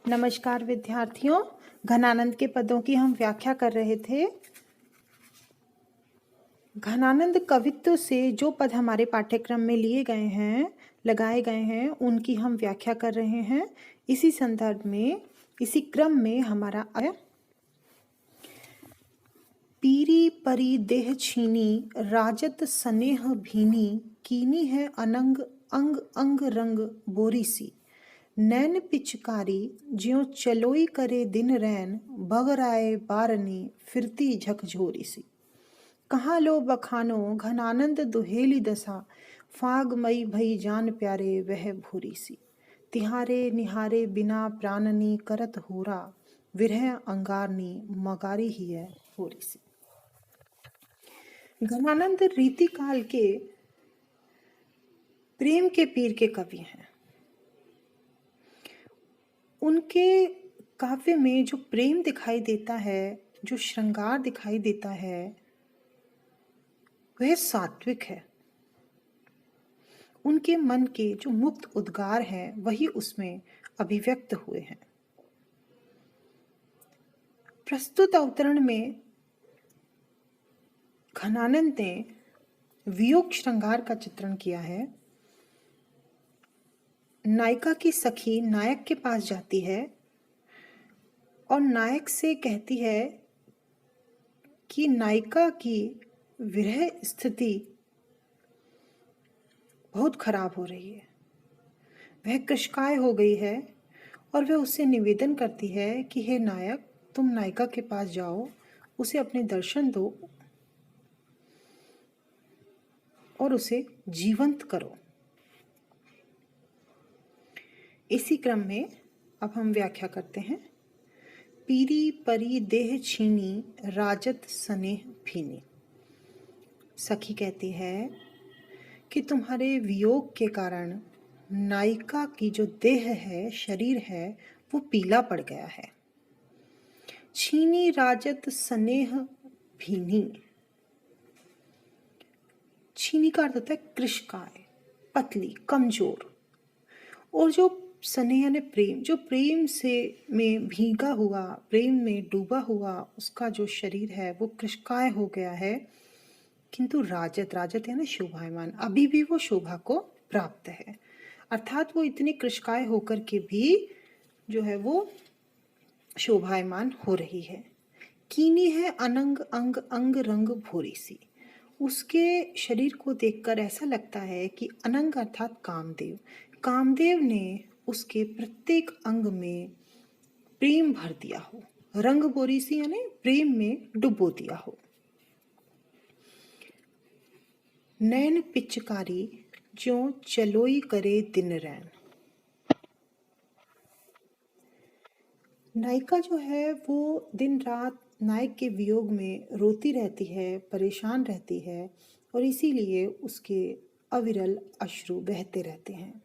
नमस्कार विद्यार्थियों, घनानंद के पदों की हम व्याख्या कर रहे थे। घनानंद कवित्व से जो पद हमारे पाठ्यक्रम में लिए गए हैं, लगाए गए हैं, उनकी हम व्याख्या कर रहे हैं। इसी संदर्भ में, इसी क्रम में हमारा पीरी परी देह छीनी, राजत स्नेह भीनी, कीनी है अनंग अंग अंग रंग बोरी सी, नैन पिचकारी ज्यों चलोई करे दिन रैन, बगराए बारनी फिरती झकझोरी सी। कहाँ लो बखानो घनानंद दुहेली दशा, फाग मई भई जान प्यारे वह भूरी सी, तिहारे निहारे बिना प्राणनी करत होरा, विरह अंगारनी मगारी ही है होरी सी। घनानंद रीतिकाल के प्रेम के पीर के कवि हैं। उनके काव्य में जो प्रेम दिखाई देता है, जो श्रृंगार दिखाई देता है, वह सात्विक है। उनके मन के जो मुक्त उद्गार हैं, वही उसमें अभिव्यक्त हुए हैं। प्रस्तुत अवतरण में घनानंद ने वियोग श्रृंगार का चित्रण किया है। नायिका की सखी नायक के पास जाती है और नायक से कहती है कि नायिका की विरह स्थिति बहुत खराब हो रही है, वह कृशकाय हो गई है, और वह उससे निवेदन करती है कि हे नायक, तुम नायिका के पास जाओ, उसे अपने दर्शन दो और उसे जीवंत करो। इसी क्रम में अब हम व्याख्या करते हैं। पीरी परी देह छीनी, राजत स्नेह भीनी। सखी कहती है कि तुम्हारे वियोग के कारण नायिका की जो देह है, शरीर है, वो पीला पड़ गया है। छीनी राजत स्नेह भीनी। छीनी का अर्थ होता है कृशकाय, पतली, कमजोर। और जो स्नेह यानी प्रेम, जो प्रेम से में भीगा हुआ, प्रेम में डूबा हुआ उसका जो शरीर है वो कृशकाय हो गया है। किंतु राजत, राजत यानी शोभायमान, अभी भी वो शोभा को प्राप्त है। अर्थात वो इतनी कृशकाय होकर के भी जो है वो शोभायमान हो रही है। कीनी है अनंग अंग अंग रंग भोरी सी। उसके शरीर को देखकर ऐसा लगता है कि अनंग अर्थात कामदेव, कामदेव ने उसके प्रत्येक अंग में प्रेम भर दिया हो। रंग बोरी सी यानी प्रेम में डुबो दिया हो। नैन पिचकारी ज्यों चलोई करे दिन रैन। नायिका जो है वो दिन रात नायक के वियोग में रोती रहती है, परेशान रहती है, और इसीलिए उसके अविरल अश्रु बहते रहते हैं।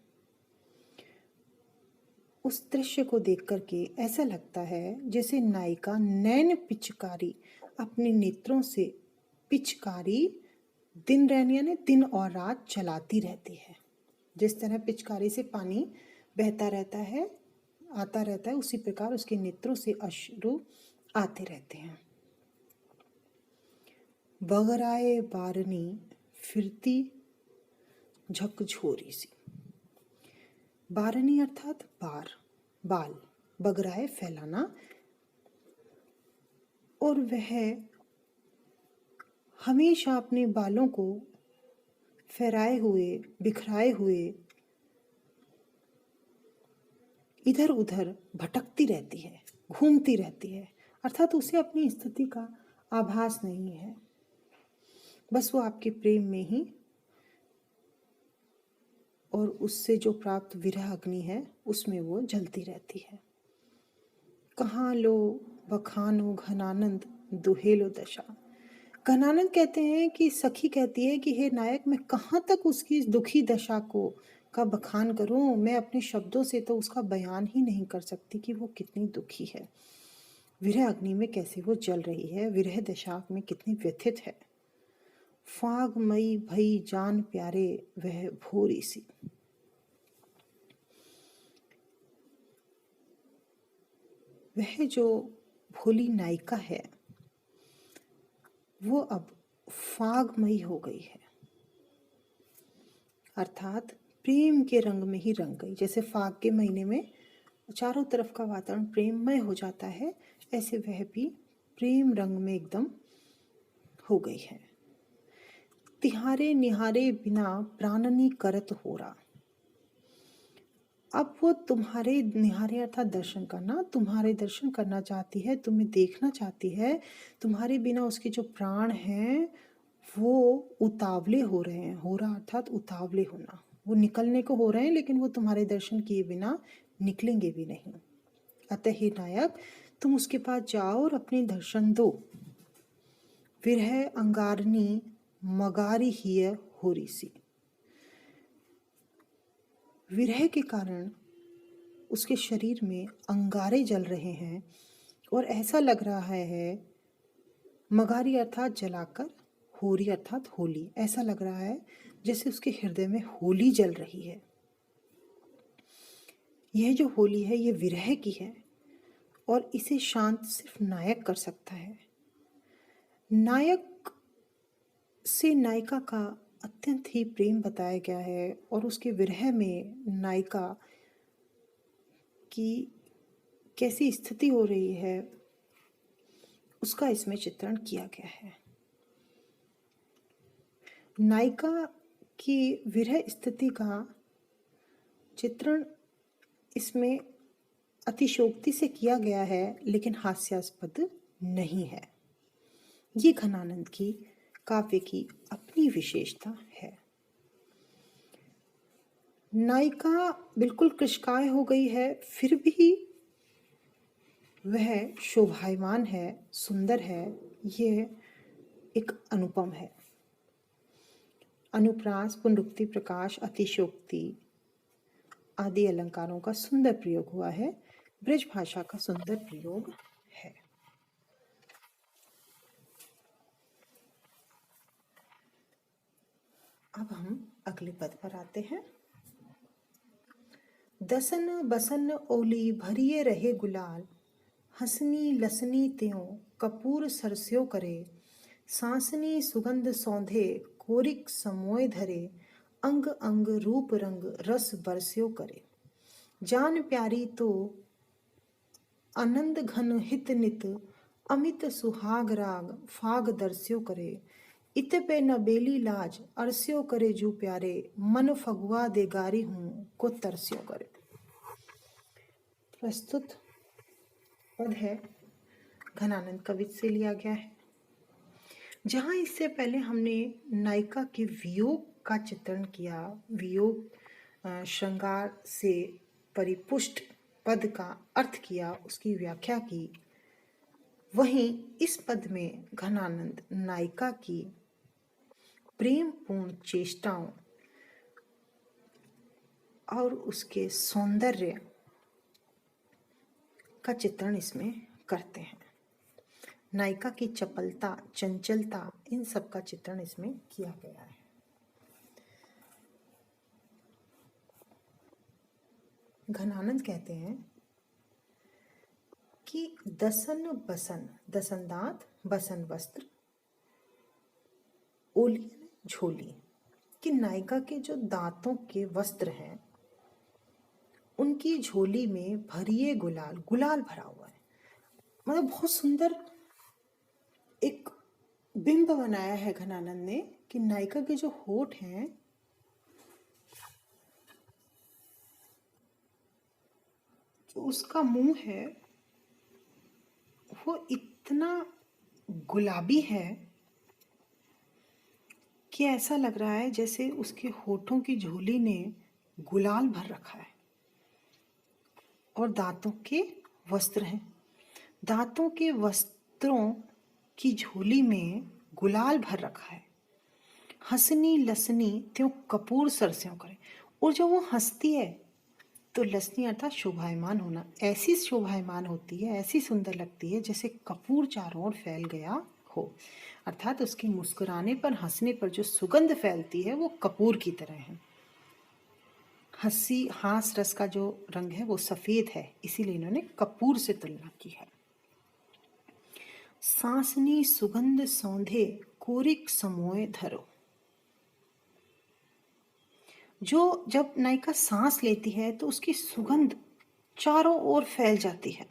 उस दृश्य को देख करके ऐसा लगता है जैसे नायिका नैन पिचकारी, अपने नेत्रों से पिचकारी दिन रैन यानी दिन और रात चलाती रहती है। जिस तरह पिचकारी से पानी बहता रहता है, आता रहता है, उसी प्रकार उसके नेत्रों से अश्रु आते रहते हैं। बगराए बारनी फिरती झकझोरी सी। बारनी अर्थात बार, बाल, बगराए फैलाना, और वह हमेशा अपने बालों को फैलाए हुए, बिखराए हुए इधर उधर भटकती रहती है, घूमती रहती है। अर्थात उसे अपनी स्थिति का आभास नहीं है, बस वो आपके प्रेम में ही और उससे जो प्राप्त विरह अग्नि है उसमें वो जलती रहती है। कहाँ लो बखानो घनानंद दुहेलो दशा। घनानंद कहते हैं कि सखी कहती है कि हे नायक, मैं कहाँ तक उसकी दुखी दशा को का बखान करूं, मैं अपने शब्दों से तो उसका बयान ही नहीं कर सकती कि वो कितनी दुखी है, विरह अग्नि में कैसे वो जल रही है, विरह दशा में कितनी व्यथित है। फाग मई भई जान प्यारे वह भोरी सी। वह जो भोली नायिका है वो अब फागमयी हो गई है, अर्थात प्रेम के रंग में ही रंग गई। जैसे फाग के महीने में चारों तरफ का वातावरण प्रेममय हो जाता है, ऐसे वह भी प्रेम रंग में एकदम हो गई है। तिहारे निहारे बिना प्राणनी करत होरा। अब वो तुम्हारे निहारे अर्थात दर्शन करना, तुम्हारे दर्शन करना चाहती है, तुम्हें देखना चाहती है। तुम्हारे बिना उसके जो प्राण हैं वो उतावले हो रहे हैं। हो रहा अर्थात उतावले होना, वो निकलने को हो रहे हैं, लेकिन वो तुम्हारे दर्शन किए बिना निकलेंगे भी नहीं। अतः हे नायक, तुम उसके पास जाओ और अपने दर्शन दो। विरह अंगारनी मगारी हिय होरी सी। विरह के कारण उसके शरीर में अंगारे जल रहे हैं और ऐसा लग रहा है, मगारी अर्थात जलाकर, होरी अर्थात होली, ऐसा लग रहा है जैसे उसके हृदय में होली जल रही है। यह जो होली है ये विरह की है और इसे शांत सिर्फ नायक कर सकता है। नायक से नायिका का अत्यंत ही प्रेम बताया गया है और उसके विरह में नायिका की कैसी स्थिति हो रही है उसका इसमें चित्रण किया गया है। नायिका की विरह स्थिति का चित्रण इसमें अतिशयोक्ति से किया गया है, लेकिन हास्यास्पद नहीं है। ये घनानंद की काव्य की अपनी विशेषता है। नायिका बिल्कुल कृशकाय हो गई है, फिर भी वह शोभायमान है, सुंदर है। यह एक अनुपम है। अनुप्रास, पुनरुक्ति, प्रकाश, अतिशयोक्ति आदि अलंकारों का सुंदर प्रयोग हुआ है। ब्रज भाषा का सुंदर प्रयोग है। अब हम अगले पद पर आते हैं। दसन बसन ओली भरिए रहे गुलाल, हसनी लसनी त्यों कपूर सरस्यो करे, सांसनी सुगंध सौंधे कोरिक समोय धरे, अंग अंग रूप रंग रस बरस्यो करे। जान प्यारी तो आनंद घन हित नित, अमित सुहाग राग फाग दर्स्यो करे। इत पे न बेली लाज अरस्यो करे जू प्यारे, मन फगुआ दे गारी हूँ को तरस्यो करे। प्रस्तुत पद है घनानंद कवित से लिया गया है। जहाँ इससे पहले हमने नायिका के वियोग का चित्रण किया, वियोग श्रृंगार से परिपुष्ट पद का अर्थ किया, उसकी व्याख्या की, वहीं इस पद में घनानंद नायिका की प्रेमपूर्ण चेष्टाओं और उसके सौंदर्य का चित्रण इसमें करते हैं। नायिका की चपलता, चंचलता, इन सब का चित्रण इसमें किया गया है। घनानंद कहते हैं कि दसन बसन, दसन दांत, बसन वस्त्र, ओली झोली, कि नायिका के जो दांतों के वस्त्र हैं उनकी झोली में भरिए गुलाल, गुलाल भरा हुआ है। मतलब बहुत सुंदर एक बिंब बनाया है घनानंद ने कि नायिका के जो होठ हैं जो उसका मुंह है वो इतना गुलाबी है कि ऐसा लग रहा है जैसे उसके होठों की झोली ने गुलाल भर रखा है। और दांतों के वस्त्र हैं, दांतों के वस्त्रों की झोली में गुलाल भर रखा है। हंसनी लसनी त्यों कपूर सरस्यों करे, और जब वो हंसती है तो लसनी अर्थात शोभायमान होना, ऐसी शोभायमान होती है, ऐसी सुंदर लगती है जैसे कपूर चारों ओर फैल गया हो। अर्थात उसके मुस्कुराने पर, हंसने पर जो सुगंध फैलती है वो कपूर की तरह है। हंसी हास रस का जो रंग है वो सफेद है, इसीलिए इन्होंने कपूर से तुलना की है। सांसनी सुगंध सौंधे कोरिक समोए धरो। जो जब नायिका सांस लेती है तो उसकी सुगंध चारों ओर फैल जाती है,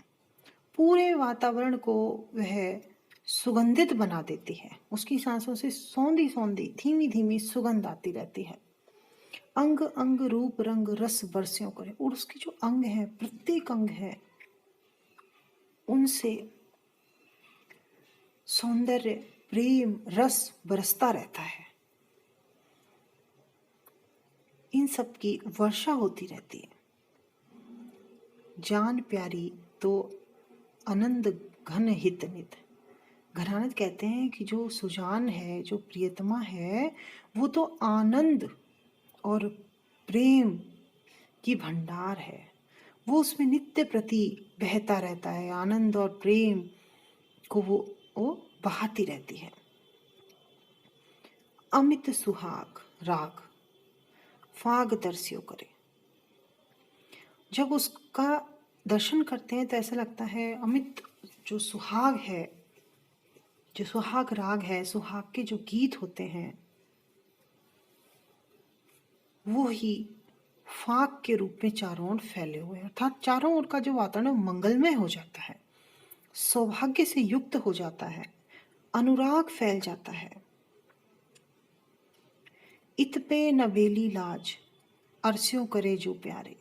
पूरे वातावरण को वह सुगंधित बना देती है। उसकी सांसों से सौंधी सौंधी धीमी धीमी सुगंध आती रहती है। अंग अंग रूप रंग रस बरस्यों करे, और उसके जो अंग है, प्रत्येक अंग है, उनसे सौंदर्य प्रेम रस बरसता रहता है। इन सब की वर्षा होती रहती है। जान प्यारी तो आनंद घन हित नित। घनानंद कहते हैं कि जो सुजान है, जो प्रियतमा है, वो तो आनंद और प्रेम की भंडार है। वो उसमें नित्य प्रति बहता रहता है, आनंद और प्रेम को वो बहाती रहती है। अमित सुहाग राग फाग दर्शियों करे। जब उसका दर्शन करते हैं तो ऐसा लगता है अमित जो सुहाग है, जो सुहाग राग है, सुहाग के जो गीत होते हैं, वो ही फाग के रूप में चारों ओर फैले हुए हैं, अर्थात चारों ओर का जो वातावरण मंगलमय हो जाता है, सौभाग्य से युक्त हो जाता है, अनुराग फैल जाता है। इत पे नवेली लाज अरस्यों करे जो प्यारे।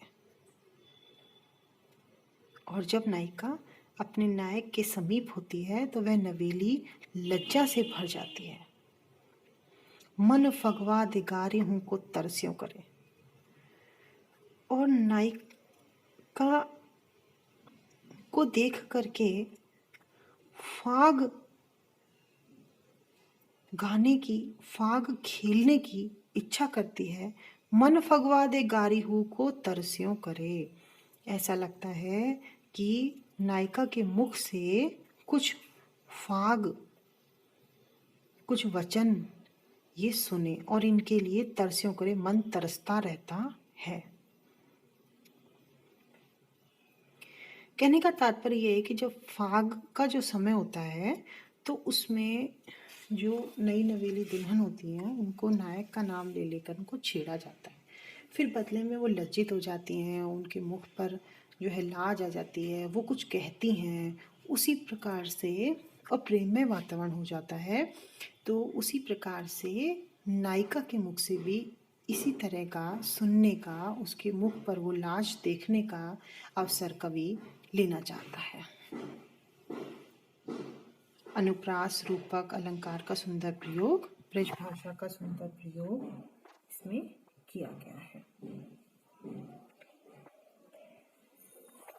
और जब नायिका अपने नायक के समीप होती है तो वह नवेली लज्जा से भर जाती है। मन फगवा दिगारी हूं को तरस्यों करे। और नायिका को देख करके फाग गाने की, फाग खेलने की इच्छा करती है। मन फगवा दे गारी हूं को तरस्यों करे। ऐसा लगता है कि नायिका के मुख से कुछ फाग, कुछ वचन ये सुने और इनके लिए तरस्यों करे, मन तरसता रहता है। कहने का तात्पर्य ये है कि जब फाग का जो समय होता है तो उसमें जो नई नवेली दुल्हन होती हैं उनको नायक का नाम ले लेकर उनको छेड़ा जाता है। फिर बदले में वो लज्जित हो जाती हैं, उनके मुख पर जो है लाज आ जाती है, वो कुछ कहती हैं। उसी प्रकार से और प्रेममय वातावरण हो जाता है। तो उसी प्रकार से नायिका के मुख से भी इसी तरह का सुनने का, उसके मुख पर वो लाज देखने का अवसर कवि लेना चाहता है। अनुप्रास रूपक अलंकार का सुंदर प्रयोग, ब्रज भाषा का सुंदर प्रयोग इसमें किया गया है।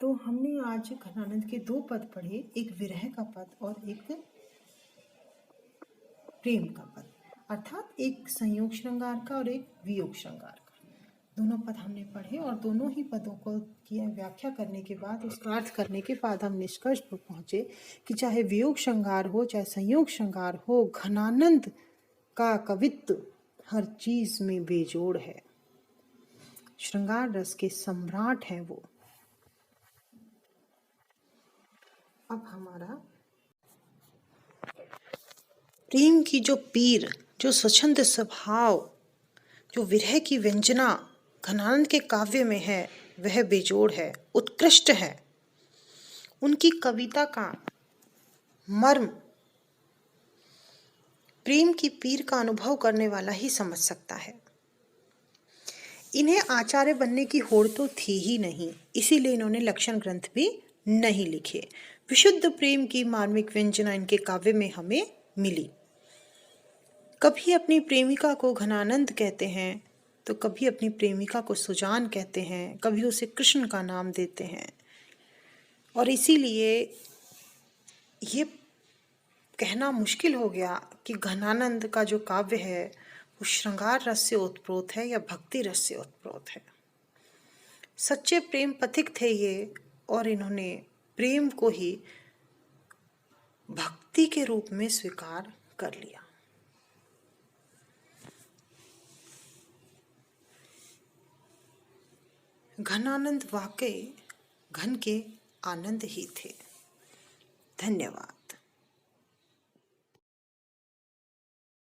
तो हमने आज घनानंद के दो पद पढ़े, एक विरह का पद और एक प्रेम का पद, अर्थात एक संयोग श्रृंगार का और एक वियोग श्रृंगार का। दोनों पद हमने पढ़े और दोनों ही पदों को की व्याख्या करने के बाद, उसका अर्थ करने के बाद हम निष्कर्ष पर पहुंचे कि चाहे वियोग श्रृंगार हो, चाहे संयोग श्रृंगार हो, घनानंद का कवित्व हर चीज में बेजोड़ है। श्रृंगार रस के सम्राट हैं वो। अब हमारा प्रेम की जो पीर, जो स्वच्छंद स्वभाव, जो विरह की व्यंजना घनानंद के काव्य में है, वह बेजोड़ है, उत्कृष्ट है। उनकी कविता का मर्म प्रेम की पीर का अनुभव करने वाला ही समझ सकता है। इन्हें आचार्य बनने की होड़ तो थी ही नहीं, इसीलिए इन्होंने लक्षण ग्रंथ भी नहीं लिखे। विशुद्ध प्रेम की मार्मिक व्यंजना इनके काव्य में हमें मिली। कभी अपनी प्रेमिका को घनानंद कहते हैं, तो कभी अपनी प्रेमिका को सुजान कहते हैं, कभी उसे कृष्ण का नाम देते हैं। और इसीलिए ये कहना मुश्किल हो गया कि घनानंद का जो काव्य है वो श्रृंगार रस से ओतप्रोत है या भक्ति रस से ओतप्रोत है। सच्चे प्रेम पथिक थे ये, और इन्होंने प्रेम को ही भक्ति के रूप में स्वीकार कर लिया। घनानंद वाकई घन के आनंद ही थे। धन्यवाद।